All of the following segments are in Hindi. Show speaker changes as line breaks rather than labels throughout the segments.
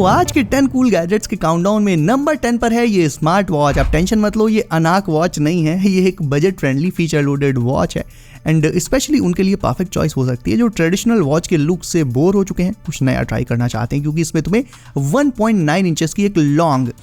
तो आज के 10 कूल गैजेट्स के काउंटडाउन में नंबर 10 पर है ये स्मार्ट वॉच। आप टेंशन मत लो, ये अनाक वॉच नहीं है, ये एक budget friendly feature loaded watch है एंड स्पेशली उनके लिए परफेक्ट चॉइस हो सकती है जो ट्रेडिशनल वॉच के लुक से बोर हो चुके हैं, कुछ नया ट्राई करना चाहते हैं, क्योंकि इसमें तुम्हें 1.9 इंचेस की एक लॉन्ग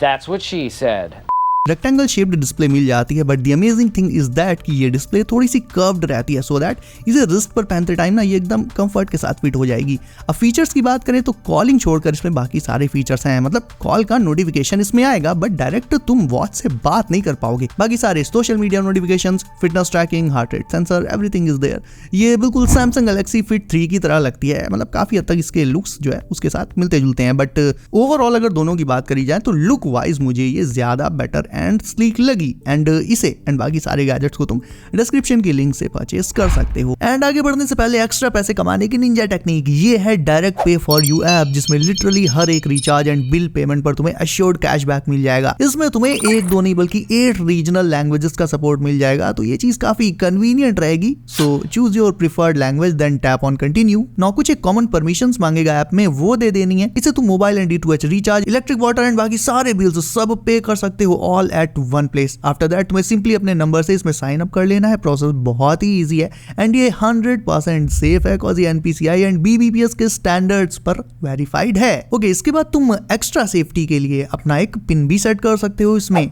रेक्टेंगल शेप्ड डिस्प्ले मिल जाती है। But the amazing thing is that कि ये डिस्प्ले थोड़ी सी कर्व्ड रहती है, सो दैट इसे रिस्ट पर पहनते टाइम ना ये एकदम कंफर्ट के साथ फिट हो जाएगी। अब फीचर्स की बात करें तो कॉलिंग छोड़कर इसमें बाकी सारे फीचर्स हैं, मतलब कॉल का नोटिफिकेशन इसमें आएगा बट डायरेक्ट तुम वॉच से बात नहीं कर पाओगे। बाकी सारे social media notifications, fitness tracking, heart rate sensor, everything is there. ये बिल्कुल सैमसंग गैलेक्सी फिट 3 की तरह लगती है, मतलब काफी हद तक इसके लुक्स जो है उसके साथ मिलते जुलते हैं। बट ओवरऑल अगर दोनों की बात करी जाए तो लुक वाइज मुझे ये ज्यादा बेटर एंड स्लीक लगी एंड इसे एंड बाकी सारे गैजेट्स को तुम डिस्क्रिप्शन की लिंक से परचेस कर सकते हो। एंड आगे बढ़ने से पहले एक्स्ट्रा पैसे कमाने की निंजा टेक्निक, ये है डायरेक्ट पे फॉर यू ऐप, जिसमें लिटरली हर एक रिचार्ज एंड बिल पेमेंट पर तुम्हें अश्योर्ड कैशबैक मिल जाएगा। इसमें तुम्हें 1-2 नहीं बल्कि 8 रीजनल लैंग्वेजेस का सपोर्ट मिल जाएगा, तो ये चीज काफी कन्वीनियंट रहेगी। So choose your preferred language then tap on continue. Now कुछ एक कॉमन परमिशंस मांगेगा ऐप में, वो दे देनी है। इसे तुम mobile and D2H recharge, electric, water and बाकी सारे बिल्स सब पे कर सकते हो all at one place. After that तुम्हें सिंपली अपने नंबर से इसमें साइन अप कर लेना है। प्रोसेस बहुत ही इजी है एंड ये 100% सेफ है, बिकॉज़ ये NPCI एंड BBPS के स्टैंडर्ड्स पर वेरीफाइड है। ओके, इसके बाद तुम एक्स्ट्रा सेफ्टी के लिए अपना एक पिन भी सेट कर सकते हो इसमें।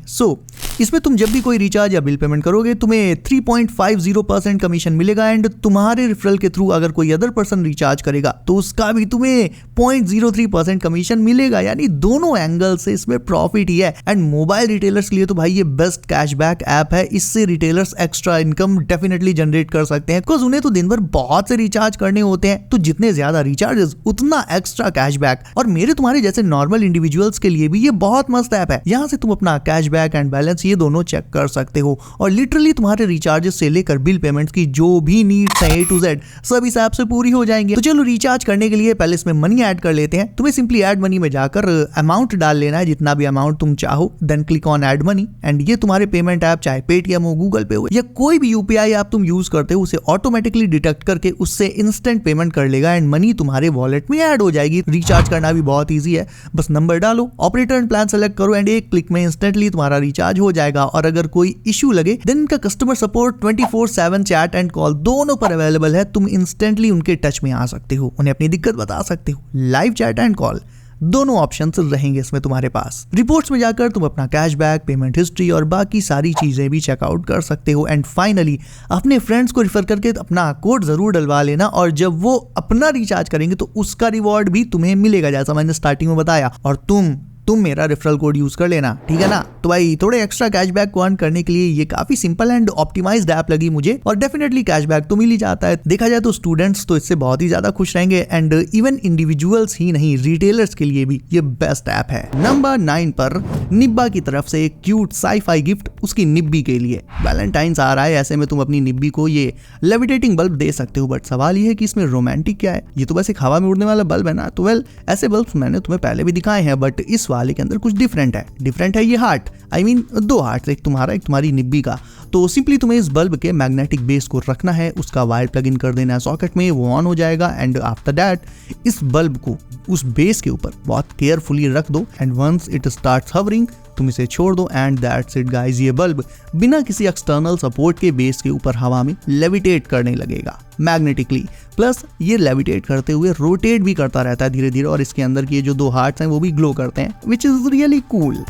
इसमें तुम जब भी कोई रिचार्ज या बिल पेमेंट करोगे तुम्हें 3.50% कमीशन मिलेगा एंड तुम्हारे रेफरल के थ्रू अगर कोई अदर पर्सन रिचार्ज करेगा तो उसका भी तुम्हें 0.03% कमीशन मिलेगा, यानी दोनों एंगल से इसमें प्रॉफिट ही है। एंड मोबाइल रिटेलर्स के लिए तो भाई ये बेस्ट कैशबैक ऐप है, इससे retailers extra income definitely generate कर सकते हैं, बिकॉज उन्हें तो दिन भर बहुत से रिचार्ज करने होते हैं, तो जितने ज्यादा रिचार्जेस उतना एक्स्ट्रा कैशबैक। और मेरे तुम्हारे जैसे नॉर्मल इंडिविजुअल्स के लिए भी ये बहुत मस्त ऐप है, यहाँ से तुम अपना कैशबैक एंड बैलेंस ये दोनों चेक कर सकते हो और लिटरली तुम्हारे रिचार्जेस से लेकर बिल पेमेंट्स की जो भी नीड्स हैं A to Z सब इस ऐप से पूरी हो जाएंगे। तो चलो रिचार्ज करने के लिए पहले इसमें मनी ऐड कर लेते हैं। तुम्हें सिंपली ऐड मनी में जाकर अमाउंट डाल लेना है, जितना भी अमाउंट तुम चाहो, then click on add money and ये तुम्हारे पेमेंट ऐप चाहे पेटीएम हो, गूगल पे हो या कोई भी UPI ऐप तुम यूज करते हो उसे ऑटोमेटिकली डिटेक्ट करके उससे इंस्टेंट पेमेंट कर लेगा एंड मनी तुम्हारे वॉलेट में ऐड हो जाएगी। रिचार्ज करना भी बहुत ईजी है, बस नंबर डालो, ऑपरेटर एंड प्लान सेलेक्ट करो एंड एक क्लिक में इंस्टेंटली तुम्हारा रिचार्ज हो जाएगा। और अगर कोई इशू लगे देन इनका customer support 24/7 chat and call दोनों पर अवेलेबल है। तुम इंस्टेंटली उनके टच में आ सकते हो, उन्हें अपनी दिक्कत बता सकते हो, लाइव चैट एंड कॉल दोनों ऑप्शंस रहेंगे इसमें तुम्हारे पास। रिपोर्ट्स में जाकर तुम अपना कैशबैक, पेमेंट हिस्ट्री और बाकी सारी चीजें भी चेकआउट कर सकते हो। एंड फाइनली अपने फ्रेंड्स को रिफर करके अपना कोड जरूर डलवा लेना और जब वो अपना रिचार्ज करेंगे तो उसका रिवॉर्ड भी तुम्हें मिलेगा, जैसा मैंने स्टार्टिंग में बताया। और तुम मेरा रेफरल कोड यूज कर लेना, ठीक है ना। तो भाई थोड़े एक्स्ट्रा कैशबैक को अर्न करने के लिए ये काफी सिंपल एंड ऑप्टिमाइज्ड ऐप लगी मुझे और डेफिनेटली कैशबैक तो मिल ही जाता है। देखा जाए तो स्टूडेंट्स तो इससे बहुत ही ज्यादा खुश रहेंगे एंड इवन इंडिविजुअल्स ही नहीं, रिटेलर्स के लिए भी ये बेस्ट ऐप है। नंबर 9 पर निब्बा की तरफ से एक क्यूट साई-फाई गिफ्ट उसकी निब्बी के लिए। वैलेंटाइंस आ रहा है, ऐसे में तुम अपनी निब्बी को ये लेविटेटिंग बल्ब दे सकते हो, बट सवाल ये है कि इसमें रोमांटिक क्या है। ये तो बस एक हवा में उड़ने वाला बल्ब है ना। तो वेल, ऐसे बल्ब मैंने तुम्हें पहले भी दिखाए हैं, बट इस वाले के अंदर कुछ डिफरेंट है ये हार्ट, I mean 2 हार्ट, एक तुम्हारा एक तुम्हारी निब्बी का। तो सिंपली तुम्हें इस बल्ब के मैग्नेटिक बेस को रखना है, उसका वायर प्लग इन कर देना है सॉकेट में, वो ऑन हो जाएगा एंड आफ्टर दैट इस बल्ब को उस बेस के ऊपर बहुत केयरफुली रख दो and once it starts hovering तुम इसे छोड़ दो एंड दैट्स इट गाइस। ये बल्ब बिना किसी एक्सटर्नल सपोर्ट के बेस के ऊपर हवा में लेविटेट करने लगेगा मैग्नेटिकली, प्लस ये लेविटेट करते हुए रोटेट भी करता रहता है धीरे धीरे और इसके अंदर के जो 2 हार्ट्स हैं वो भी ग्लो करते हैं, विच इज रियली कूल।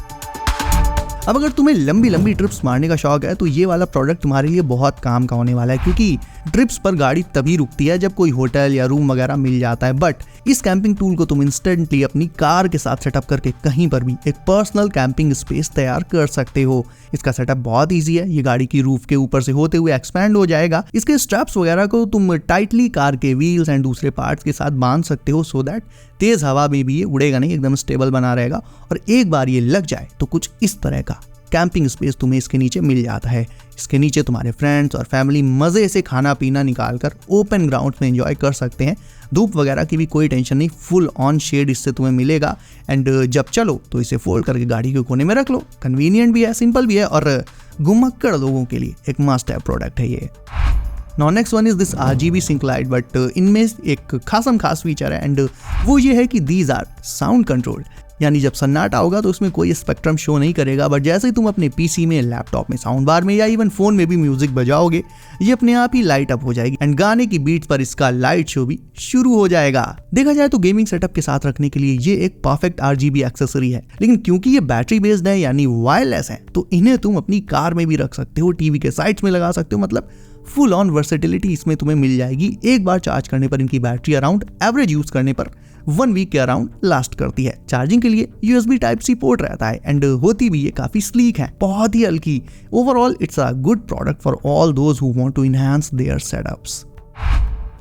अब अगर तुम्हें लंबी लंबी ट्रिप्स मारने का शौक है तो ये वाला प्रोडक्ट तुम्हारे लिए बहुत काम का होने वाला है, क्योंकि ट्रिप्स पर गाड़ी तभी रुकती है जब कोई होटल या रूम वगैरह मिल जाता है। बट इस कैंपिंग टूल को तुम इंस्टेंटली अपनी कार के साथ सेटअप करके कहीं पर भी एक पर्सनल कैंपिंग स्पेस तैयार कर सकते हो। इसका सेटअप बहुत इजी है, ये गाड़ी की रूफ के ऊपर से होते हुए एक्सपैंड हो जाएगा। इसके स्ट्रैप्स वगैरह को तुम टाइटली कार के व्हील्स एंड दूसरे पार्ट्स के साथ बांध सकते हो, सो दैट तेज हवा में भी ये उड़ेगा नहीं, एकदम स्टेबल बना रहेगा। और एक बार ये लग जाए तो कुछ इस तरह का कैंपिंग स्पेस तुम्हें इसके नीचे मिल जाता है। इसके नीचे तुम्हारे फ्रेंड्स और फैमिली मजे से खाना पीना निकालकर ओपन ग्राउंड में एंजॉय कर सकते हैं। धूप वगैरह की भी कोई टेंशन नहीं, फुल ऑन शेड इससे तुम्हें मिलेगा एंड जब चलो तो इसे फोल्ड करके गाड़ी के कोने में रख लो। कन्वीनियंट भी है, सिंपल भी है और घुमक्कड़ लोगों के लिए एक मस्ट है प्रोडक्ट है ये। Now next one is this RGB sync light, but इनमें एक खास फीचर है एंड वो ये है कि दीज आर साउंड कंट्रोल्ड। यानी जब सन्नाटा होगा तो उसमें कोई स्पेक्ट्रम शो नहीं करेगा, बट जैसे ही तुम अपने पीसी में, लैपटॉप में, साउंड बार में या इवन फोन में भी म्यूजिक बजाओगे, ये अपने आप ही लाइट अप हो जाएगी एंड गाने की बीट पर इसका लाइट शो भी शुरू हो जाएगा। देखा जाए तो गेमिंग सेटअप के साथ रखने के लिए ये एक परफेक्ट RGB एक्सेसरी है, लेकिन क्योंकि ये बैटरी बेस्ड है यानी वायरलेस है, तो इन्हें तुम अपनी कार में भी रख सकते हो, टीवी के साइड्स में लगा सकते हो, मतलब फुल ऑन वर्सेटिलिटी इसमें तुम्हें मिल जाएगी। एक बार चार्ज करने पर इनकी बैटरी अराउंड एवरेज यूज करने पर 1 वीक के अराउंड लास्ट करती है। चार्जिंग के लिए USB Type-C पोर्ट रहता है एंड होती भी ये काफी स्लीक है, बहुत ही हल्की। Overall it's a good product for all those who want to enhance their setups.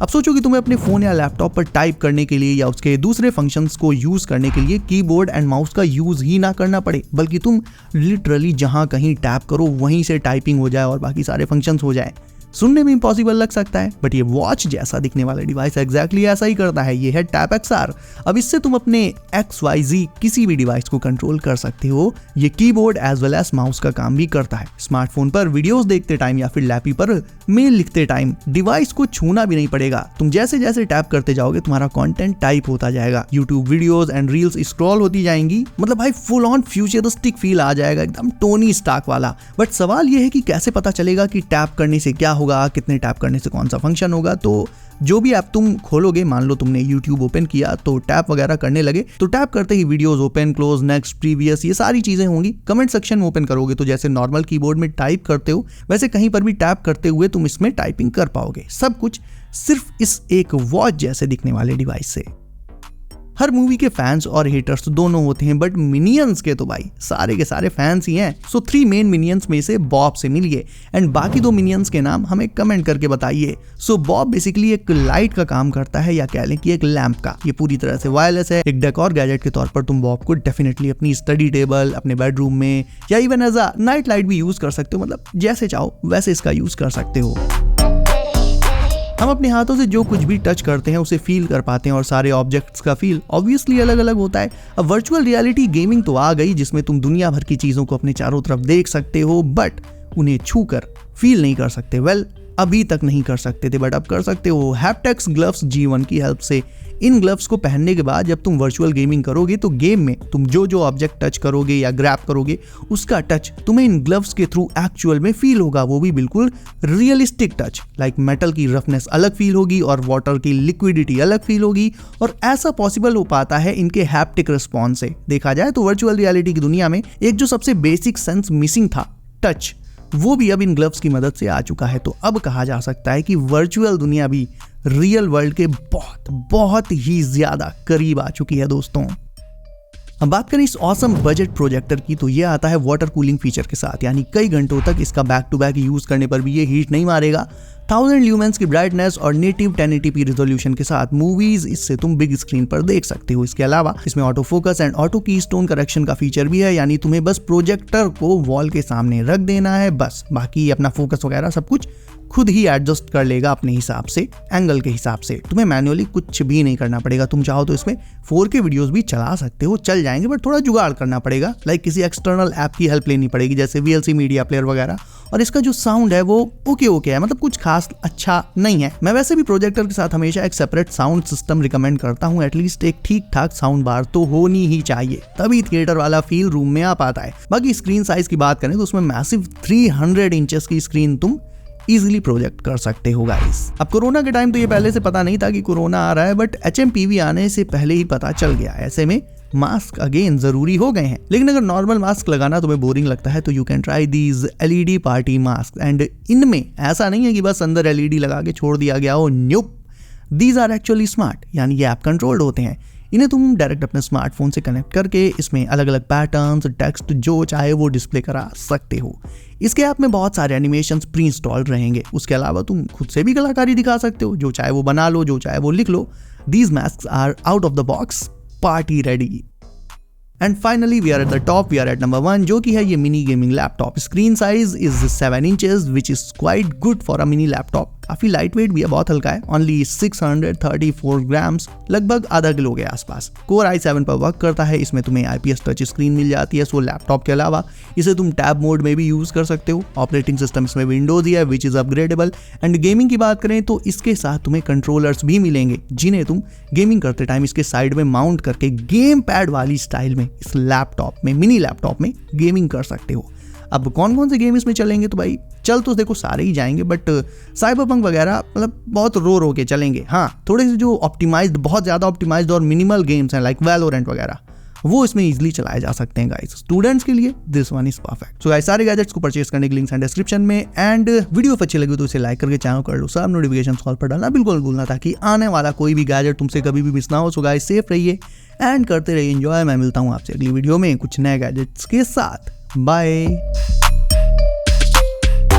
अब सोचो कि तुम्हें अपने फोन या लैपटॉप पर टाइप करने के लिए या उसके दूसरे फंक्शंस को यूज करने के लिए कीबोर्ड एंड माउस का यूज ही ना करना पड़े, बल्कि तुम लिटरली जहां कहीं टैप करो वहीं से टाइपिंग हो जाए और बाकी सारे फंक्शंस हो जाए। सुनने में इम्पॉसिबल लग सकता है, बट ये वॉच जैसा दिखने वाला डिवाइस एग्जैक्टली ऐसा ही करता है। ये है TapXR। अब इससे तुम अपने XYZ किसी भी डिवाइस को कंट्रोल कर सकते हो। ये keyboard as well as mouse का काम भी करता है। स्मार्टफोन पर वीडियोस देखते टाइम या फिर लैपटॉप पर मेल लिखते टाइम डिवाइस को छूना भी नहीं पड़ेगा। तुम जैसे जैसे टैप करते जाओगे तुम्हारा कंटेंट टाइप होता जाएगा, YouTube videos and reels scroll होती जाएंगी। मतलब भाई फुल ऑन फ्यूचरिस्टिक फील आ जाएगा, एकदम टोनी स्टार्क वाला। बट सवाल ये है कि कैसे पता चलेगा कि टैप करने से क्या होगा, कितने टैप करने से कौन सा फंक्शन होगा। तो जो भी ऐप तुम खोलोगे, मान लो तुमने YouTube ओपन किया तो टैप वगैरह करने लगे, तो टैप करते ही videos open, close, next, previous, ये सारी चीजें होंगी। कमेंट सेक्शन में ओपन करोगे तो जैसे नॉर्मल कीबोर्ड में टाइप करते हो वैसे कहीं पर भी टैप करते हुए तुम इसमें टाइपिंग कर पाओगे। सब कुछ सिर्फ इस एक वॉच जैसे दिखने वाले डिवाइस से। हर मूवी के फैंस और हेटर्स दोनों होते हैं, बट मिनियंस के तो भाई सारे के सारे फैंस ही हैं। सो 3 मेन मिनियंस में से बॉब से मिलिए एंड बाकी 2 मिनियंस के नाम हमें कमेंट करके बताइए। सो बॉब बेसिकली एक लाइट का काम करता है, या कह लें कि एक लैंप का। ये पूरी तरह से वायरलेस है। एक डेकोर गैजेट के तौर पर तुम बॉब को डेफिनेटली अपनी स्टडी टेबल, अपने बेडरूम में या even as a night light भी यूज कर सकते हो। मतलब जैसे चाहो वैसे इसका यूज कर सकते हो। हम अपने हाथों से जो कुछ भी टच करते हैं उसे फील कर पाते हैं और सारे ऑब्जेक्ट्स का फील ऑब्वियसली अलग अलग होता है। अब वर्चुअल रियलिटी गेमिंग तो आ गई जिसमें तुम दुनिया भर की चीजों को अपने चारों तरफ देख सकते हो, बट उन्हें छूकर फील नहीं कर सकते। वेल, अभी तक नहीं कर सकते थे, बट अब कर सकते हो हैप्टेक्स ग्लव्स G1 की हेल्प से। इन ग्लव्स को पहनने के बाद जब तुम वर्चुअल गेमिंग करोगे तो गेम में तुम जो जो ऑब्जेक्ट टच करोगे या ग्रैब करोगे उसका टच तुम्हें इन ग्लव्स के थ्रू एक्चुअल में फील होगा, वो भी बिल्कुल रियलिस्टिक टच। लाइक मेटल की रफनेस अलग फील होगी और वाटर की लिक्विडिटी अलग फील होगी, और ऐसा पॉसिबल हो पाता है इनके हैप्टिक रिस्पॉन्स से। देखा जाए तो वर्चुअल रियलिटी की दुनिया में एक जो सबसे बेसिक सेंस मिसिंग था, टच, वो भी अब इन ग्लव्स की मदद से आ चुका है। तो अब कहा जा सकता है कि वर्चुअल दुनिया भी रियल वर्ल्ड के बहुत बहुत ही ज्यादा करीब आ चुकी है दोस्तों। अब बात करें इस ऑसम बजट प्रोजेक्टर की, तो ये आता है वाटर कूलिंग फीचर के साथ, यानी कई घंटों तक इसका बैक टू बैक यूज करने पर भी ये हीट नहीं मारेगा। 1000 ल्यूमेंस की ब्राइटनेस और नेटिव 1080p रिजोल्यूशन के साथ मूवीज इससे तुम बिग स्क्रीन पर देख सकते हो। इसके अलावा इसमें ऑटो फोकस एंड ऑटो की स्टोन करेक्शन का फीचर भी है, यानी तुम्हें बस प्रोजेक्टर को वॉल के सामने रख देना है, बस बाकी अपना फोकस वगैरह सब कुछ खुद ही एडजस्ट कर लेगा अपने हिसाब से, एंगल के हिसाब से। तुम्हें मैन्युअली कुछ भी नहीं करना पड़ेगा। तुम चाहो तो इसमें 4K वीडियोस भी चला सकते हो, चल जाएंगे, बट थोड़ा जुगाड़ करना पड़ेगा। लाइक किसी एक्सटर्नल ऐप की हेल्प लेनी पड़ेगी जैसे VLC मीडिया प्लेयर वगैरह। और इसका जो साउंड है वो ओके है, मतलब कुछ खास अच्छा नहीं है। मैं वैसे भी प्रोजेक्टर के साथ हमेशा एक सेपरेट साउंड सिस्टम रिकमेंड करता हूँ। एटलीस्ट एक ठीक ठाक साउंड बार तो होनी ही चाहिए, तभी थिएटर वाला फील रूम में आ पाता है। बाकी स्क्रीन साइज की बात करें तो उसमें मैसिव 300 इंचेस की स्क्रीन तुम इजीली प्रोजेक्ट कर सकते हो गाइस। अब कोरोना के टाइम तो ये पहले से पता नहीं था कि कोरोना आ रहा है, बट HMPV आने से पहले ही पता चल गया। ऐसे में मास्क अगेन जरूरी हो गए हैं। लेकिन अगर नॉर्मल मास्क लगाना तुम्हें बोरिंग लगता है तो you can try these LED party mask. And इनमें ऐसा नहीं है कि बस अंदर LED लगा के छोड़ दिया गया हो, न्यूप, दीज आर एक्चुअली स्मार्ट, यानी ये ऐप कंट्रोल्ड होते हैं। इन्हें तुम डायरेक्ट अपने स्मार्टफोन से कनेक्ट करके इसमें अलग अलग पैटर्न्स, टेक्स्ट जो चाहे वो डिस्प्ले करा सकते हो। इसके ऐप में बहुत सारे एनिमेशंस प्री इंस्टॉल्ड रहेंगे। उसके अलावा तुम खुद से भी कलाकारी दिखा सकते हो, जो चाहे वो बना लो, जो चाहे वो लिख लो। These masks are out of the box party ready. And finally we are at the top, we are at number 1, जो कि है ये mini gaming laptop. Screen size is 7 inches which is quite good for a mini laptop. काफ़ी लाइट वेट भी है, बहुत हल्का है, ओनली 634 ग्राम्स, लगभग आधा किलो के आसपास। Core i7 पर वर्क करता है, इसमें तुम्हें IPS टच स्क्रीन मिल जाती है। सो लैपटॉप के अलावा इसे तुम टैब मोड में भी यूज़ कर सकते हो। ऑपरेटिंग सिस्टम इसमें विंडोज़ ही है, which is upgradable. And gaming की बात करें तो इसके साथ तुम्हें कंट्रोलर्स भी मिलेंगे, जिन्हें तुम गेमिंग करते टाइम इसके साइड में माउंट करके गेम पैड वाली स्टाइल में इस लैपटॉप में, मिनी लैपटॉप में गेमिंग कर सकते हो। अब कौन कौन से गेम इसमें चलेंगे, तो भाई चल तो देखो सारे ही जाएंगे, बट साइबरपंक वगैरह मतलब बहुत रो के चलेंगे। हाँ, थोड़े से जो ऑप्टिमाइज्ड, बहुत ज़्यादा ऑप्टिमाइज्ड और मिनिमल गेम्स हैं लाइक वैलोरेंट वगैरह, वो इसमें इजीली चलाए जा सकते हैं गाइस। स्टूडेंट्स के लिए this one is perfect. So guys, सारे गैजेट्स को परचेज करने के लिंक्स हैं डिस्क्रिप्शन में। एंड वीडियो अच्छी लगी तो इसे लाइक करके चैनल कर लो, सब नोटिफिकेशन कॉल पर डालना बिल्कुल भूलना, ताकि आने वाला कोई भी गैजेट तुमसे कभी भी मिस ना हो। सो गाइस, सेफ रहिए एंड करते रहिए एंजॉय। मैं मिलता हूँ आपसे अगली वीडियो में कुछ नए गैजेट्स के साथ। बाय।